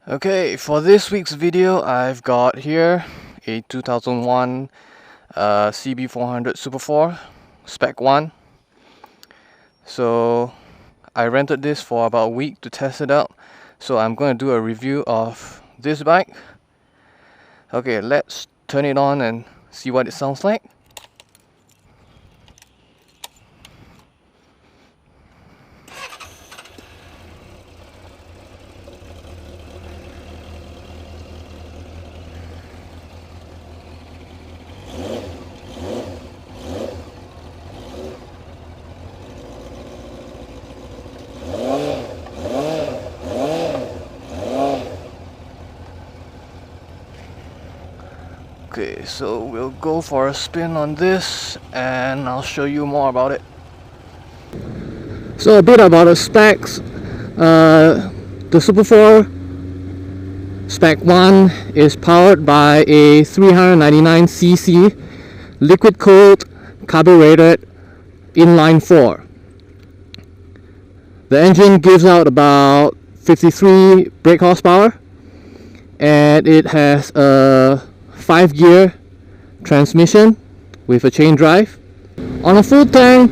Okay, for this week's video, I've got here a 2001 CB400 Super 4 Spec 1. So I rented this for about a week to test it out. So I'm going to do a review of this bike. Okay, let's turn it on and see what it sounds like. Okay, so we'll go for a spin on this and I'll show you more about it. So a bit about the specs. The Super 4 Spec 1 is powered by a 399cc liquid cooled carbureted inline 4. The engine gives out about 53 brake horsepower and it has a 5-gear transmission with a chain drive. On a full tank,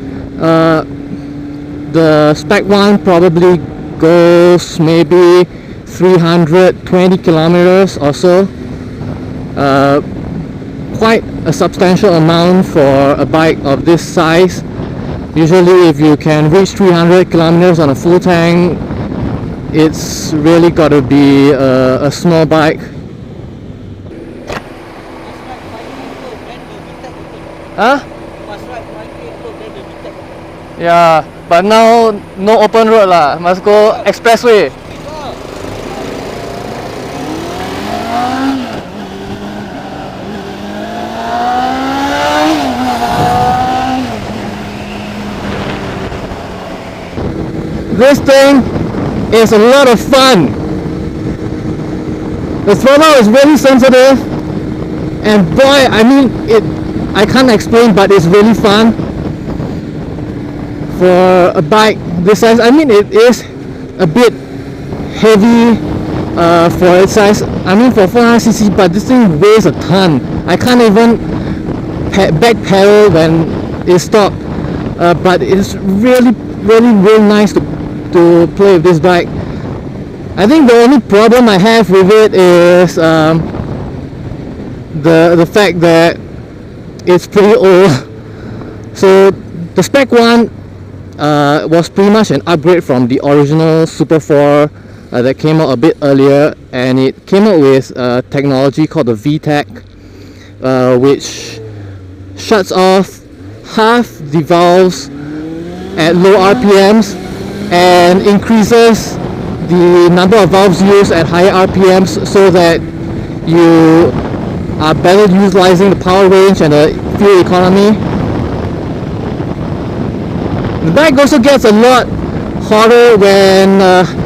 the Spec 1 probably goes maybe 320 kilometers or so. Quite a substantial amount for a bike of this size. Usually if you can reach 300 kilometers on a full tank, it's really got to be a small bike. Huh? Yeah, but now no open road lah. Must go expressway. This thing is a lot of fun. The throttle is really sensitive, and boy, I mean I can't explain, but it's really fun for a bike this size. I mean, it is a bit heavy for its size. I mean, for 400cc, but this thing weighs a ton. I can't even back pedal when it stopped. But it's really nice to play with this bike. I think the only problem I have with it is the fact that it's pretty old. So the Spec 1 was pretty much an upgrade from the original Super 4 that came out a bit earlier, and it came out with technology called the v-tec, which shuts off half the valves at low RPMs and increases the number of valves used at higher RPMs so that you are better utilizing the power range and the fuel economy. The bike also gets a lot hotter when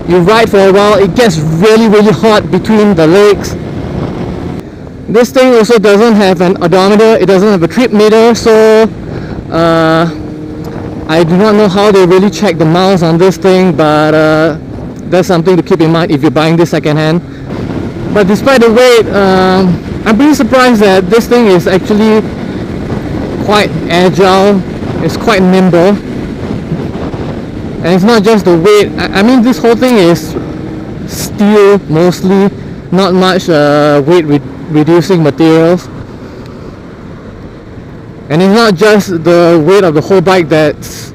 you ride for a while. It gets really hot between the legs. This thing also doesn't have an odometer, it doesn't have a trip meter, so I do not know how they really check the miles on this thing, but that's something to keep in mind if you're buying this secondhand. But despite the weight, I'm pretty surprised that this thing is actually quite agile. It's quite nimble, and it's not just the weight. I mean, this whole thing is steel mostly, not much weight reducing materials. And it's not just the weight of the whole bike that's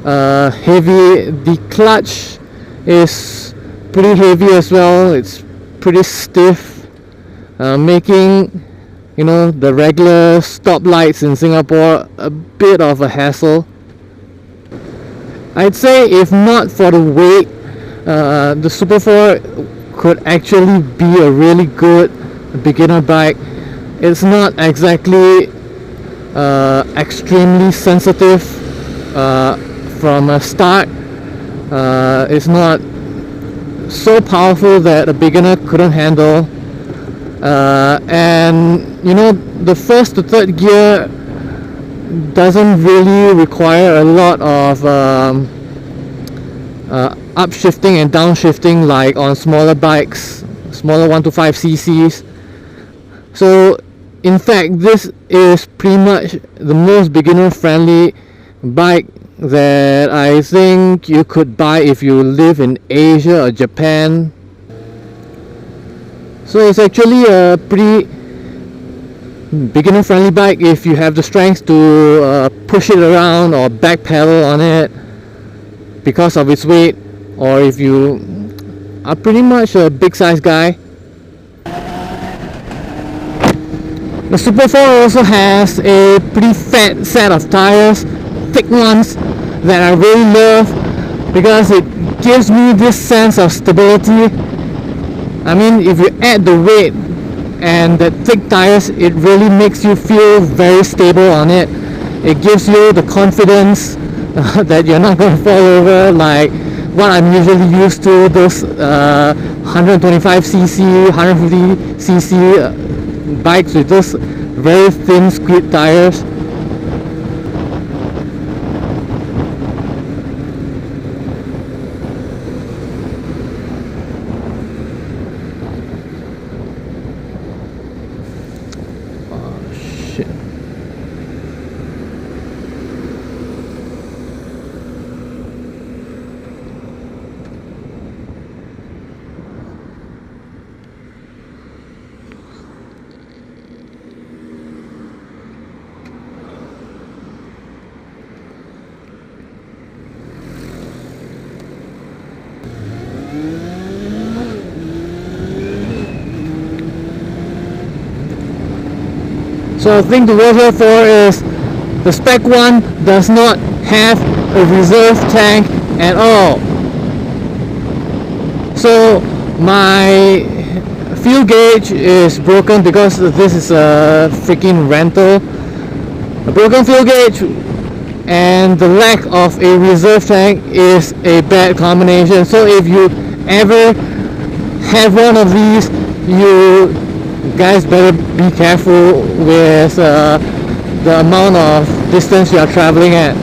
heavy. The clutch is pretty heavy as well. It's pretty stiff, making the regular stoplights in Singapore a bit of a hassle. I'd say if not for the weight, the Super 4 could actually be a really good beginner bike. It's not exactly extremely sensitive from a start. It's not so powerful that a beginner couldn't handle, and the first to third gear doesn't really require a lot of upshifting and downshifting like on smaller bikes. smaller 1 to 5 cc's. So in fact, this is pretty much the most beginner friendly bike that I think you could buy if you live in Asia or Japan. So it's actually a pretty beginner friendly bike if you have the strength to push it around or back pedal on it because of its weight, or if you are pretty much a big size guy. The Super 4 also has a pretty fat set of tires, thick ones, that I really love because it gives me this sense of stability. I mean, if you add the weight and the thick tires, it really makes you feel very stable on it. It gives you the confidence that you're not going to fall over like what I'm usually used to, those 125cc, 150cc bikes with those very thin squid tires. So the thing to watch out for is the Spec 1 does not have a reserve tank at all. So my fuel gauge is broken because this is a freaking rental. A broken fuel gauge and the lack of a reserve tank is a bad combination. So if you ever have one of these, you guys better be careful with the amount of distance you are traveling at.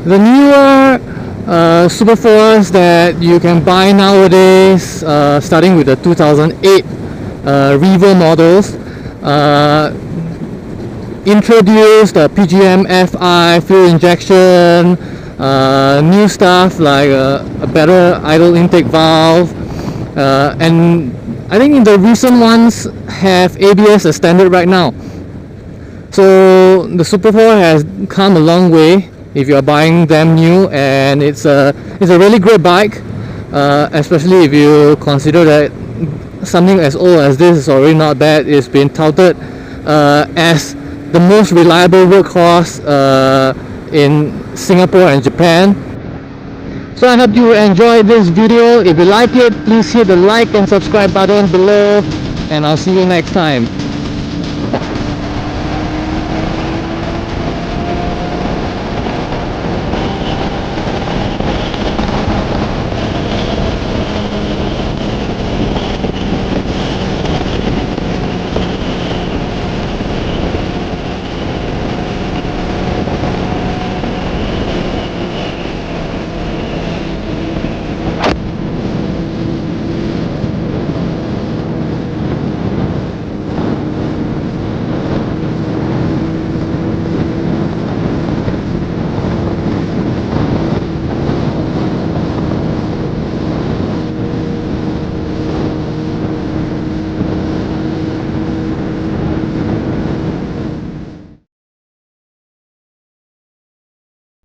The newer Super 4s that you can buy nowadays, starting with the 2008 Revo models, introduced the PGM FI fuel injection, new stuff like a better idle intake valve, and I think the recent ones have ABS as standard right now. So the Super 4 has come a long way if you are buying them new, and it's a really great bike, especially if you consider that something as old as this is already not bad. It's been touted as the most reliable workhorse in Singapore and Japan. So I hope you enjoyed this video. If you like it, please hit the like and subscribe button below, and I'll see you next time.